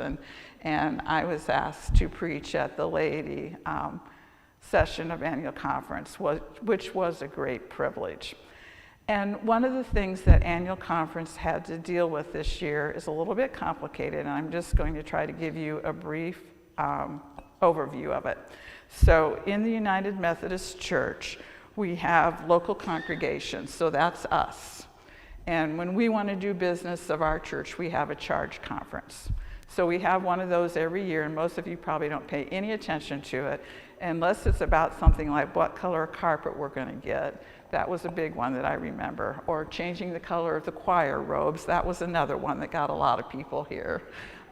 and I was asked to preach at the laity session of annual conference, which was a great privilege. And one of the things that annual conference had to deal with this year is a little bit complicated, and I'm just going to try to give you a brief overview of it. So in the United Methodist Church, we have local congregations, so that's us. And when we want to do business of our church, we have a charge conference. So we have one of those every year, and most of you probably don't pay any attention to it, unless it's about something like what color carpet we're going to get. That was a big one that I remember. Or changing the color of the choir robes. That was another one that got a lot of people here.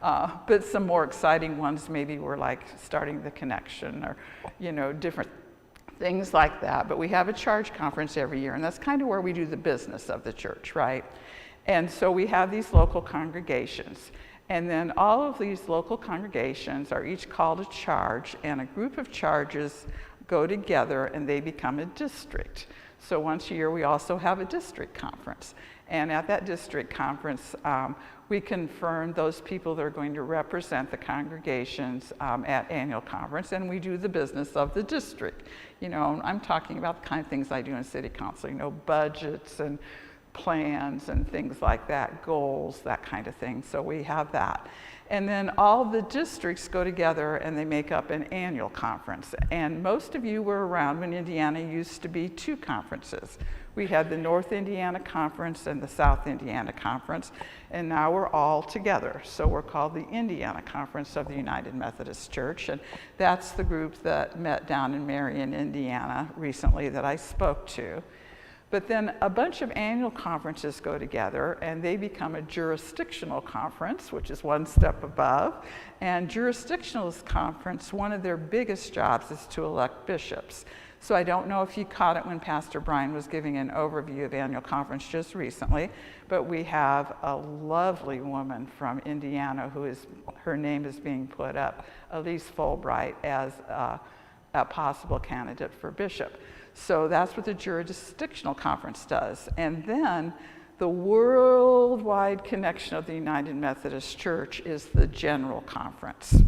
But some more exciting ones maybe were like starting the connection, or, you know, different things like that. But we have a charge conference every year, and that's kind of where we do the business of the church, right? And so we have these local congregations. And then all of these local congregations are each called a charge, and a group of charges go together and they become a district. So once a year we also have a district conference. And at that district conference, we confirm those people that are going to represent the congregations at annual conference, and we do the business of the district. You know, I'm talking about the kind of things I do in city council, you know, budgets and plans and things like that, goals, that kind of thing. So we have that. And then all the districts go together and they make up an annual conference. And most of you were around when Indiana used to be two conferences. We had the North Indiana Conference and the South Indiana Conference, and now we're all together. So we're called the Indiana Conference of the United Methodist Church, and that's the group that met down in Marion, Indiana recently that I spoke to. But then a bunch of annual conferences go together and they become a jurisdictional conference, which is one step above. And jurisdictional conference, one of their biggest jobs is to elect bishops. So I don't know if you caught it when Pastor Brian was giving an overview of annual conference just recently, but we have a lovely woman from Indiana her name is being put up, Elise Fulbright, as a possible candidate for bishop. So that's what the jurisdictional conference does. And then the worldwide connection of the United Methodist Church is the general conference.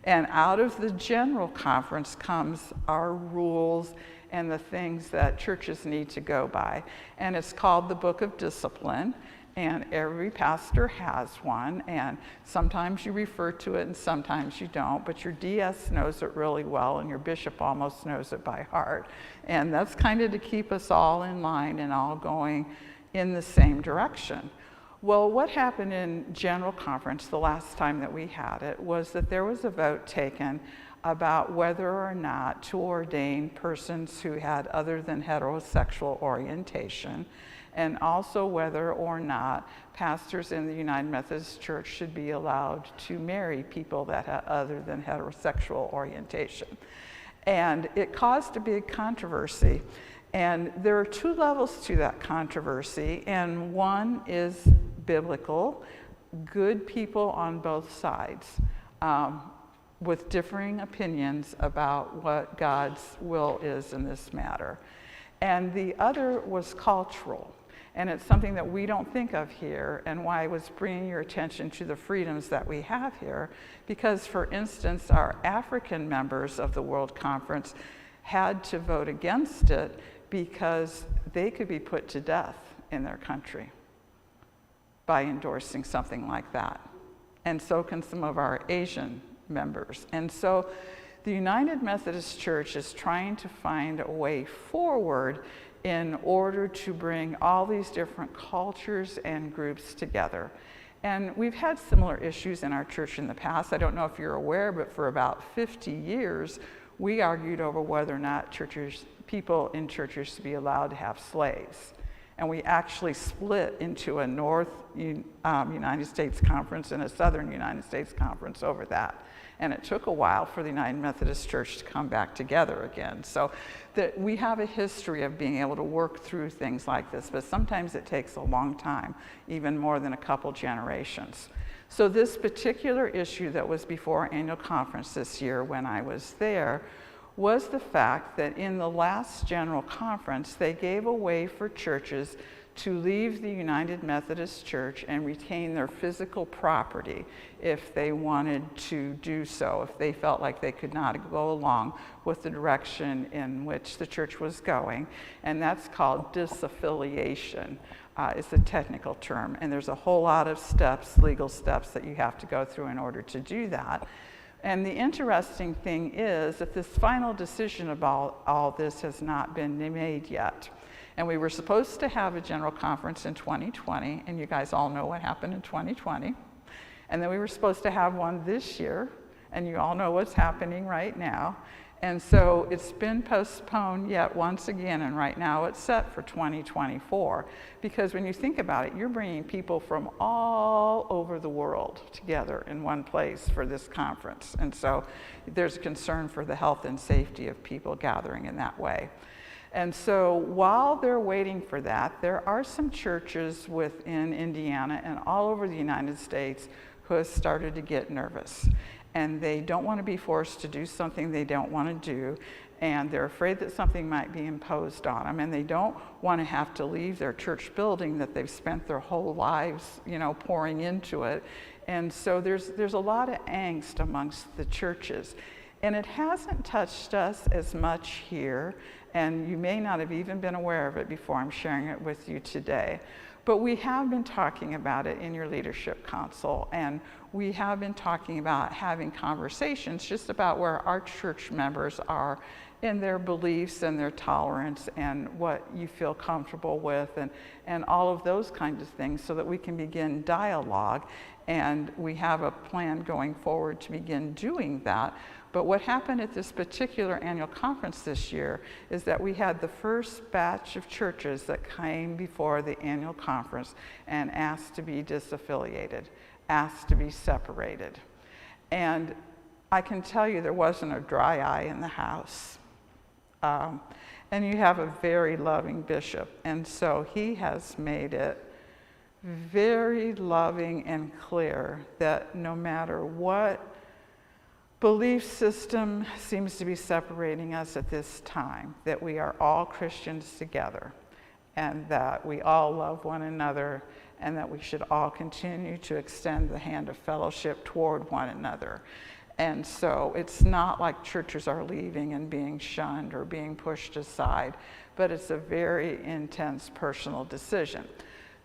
And out of the general conference comes our rules and the things that churches need to go by. And it's called the Book of Discipline. And every pastor has one, and sometimes you refer to it and sometimes you don't, but your DS knows it really well and your bishop almost knows it by heart. And that's kind of to keep us all in line and all going in the same direction. Well, what happened in General Conference the last time that we had it was that there was a vote taken about whether or not to ordain persons who had other than heterosexual orientation, and also whether or not pastors in the United Methodist Church should be allowed to marry people that have other than heterosexual orientation. And it caused a big controversy. And there are two levels to that controversy, and one is biblical, good people on both sides, with differing opinions about what God's will is in this matter. And the other was cultural. And it's something that we don't think of here, and why I was bringing your attention to the freedoms that we have here, because, for instance, our African members of the World Conference had to vote against it because they could be put to death in their country by endorsing something like that. And so can some of our Asian members. And so the United Methodist Church is trying to find a way forward in order to bring all these different cultures and groups together. And we've had similar issues in our church in the past. I don't know if you're aware, but for about 50 years, we argued over whether or not people in churches should be allowed to have slaves. And we actually split into a North United States conference and a Southern United States conference over that. And it took a while for the United Methodist Church to come back together again. So that we have a history of being able to work through things like this, but sometimes it takes a long time, even more than a couple generations. So this particular issue that was before our annual conference this year when I was there was the fact that in the last general conference, they gave a way for churches to leave the United Methodist Church and retain their physical property if they wanted to do so, if they felt like they could not go along with the direction in which the church was going. And that's called disaffiliation. Is the technical term, and there's a whole lot of steps, legal steps, that you have to go through in order to do that. And the interesting thing is that this final decision about all this has not been made yet. And we were supposed to have a general conference in 2020, and you guys all know what happened in 2020. And then we were supposed to have one this year, and you all know what's happening right now. And so it's been postponed yet once again, and right now it's set for 2024. Because when you think about it, you're bringing people from all over the world together in one place for this conference. And so there's a concern for the health and safety of people gathering in that way. And so while they're waiting for that, there are some churches within Indiana and all over the United States who have started to get nervous. And they don't want to be forced to do something they don't want to do, and they're afraid that something might be imposed on them, and they don't want to have to leave their church building that they've spent their whole lives, pouring into it. And so there's a lot of angst amongst the churches. And it hasn't touched us as much here, and you may not have even been aware of it before I'm sharing it with you today. But we have been talking about it in your leadership council, and we have been talking about having conversations just about where our church members are in their beliefs and their tolerance and what you feel comfortable with, and all of those kinds of things, so that we can begin dialogue. And we have a plan going forward to begin doing that. But what happened at this particular annual conference this year is that we had the first batch of churches that came before the annual conference and asked to be disaffiliated, asked to be separated. And I can tell you there wasn't a dry eye in the house. And you have a very loving bishop, and so he has made it very loving and clear that no matter what belief system seems to be separating us at this time, that we are all Christians together, and that we all love one another, and that we should all continue to extend the hand of fellowship toward one another. And so it's not like churches are leaving and being shunned or being pushed aside, but it's a very intense personal decision.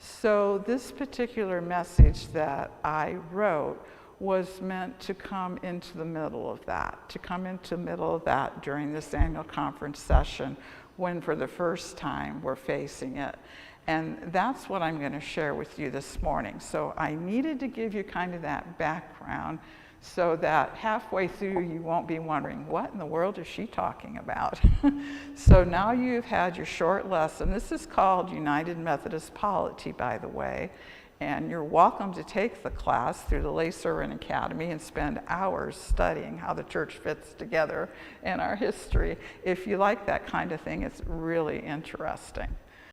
So this particular message that I wrote was meant to come into the middle of that, during this annual conference session, when for the first time we're facing it. And that's what I'm going to share with you this morning. So I needed to give you kind of that background, so that halfway through you won't be wondering, what in the world is she talking about? So now you've had your short lesson. This is called United Methodist Polity, by the way, and you're welcome to take the class through the Lay Servant Academy and spend hours studying how the church fits together in our history. If you like that kind of thing, it's really interesting.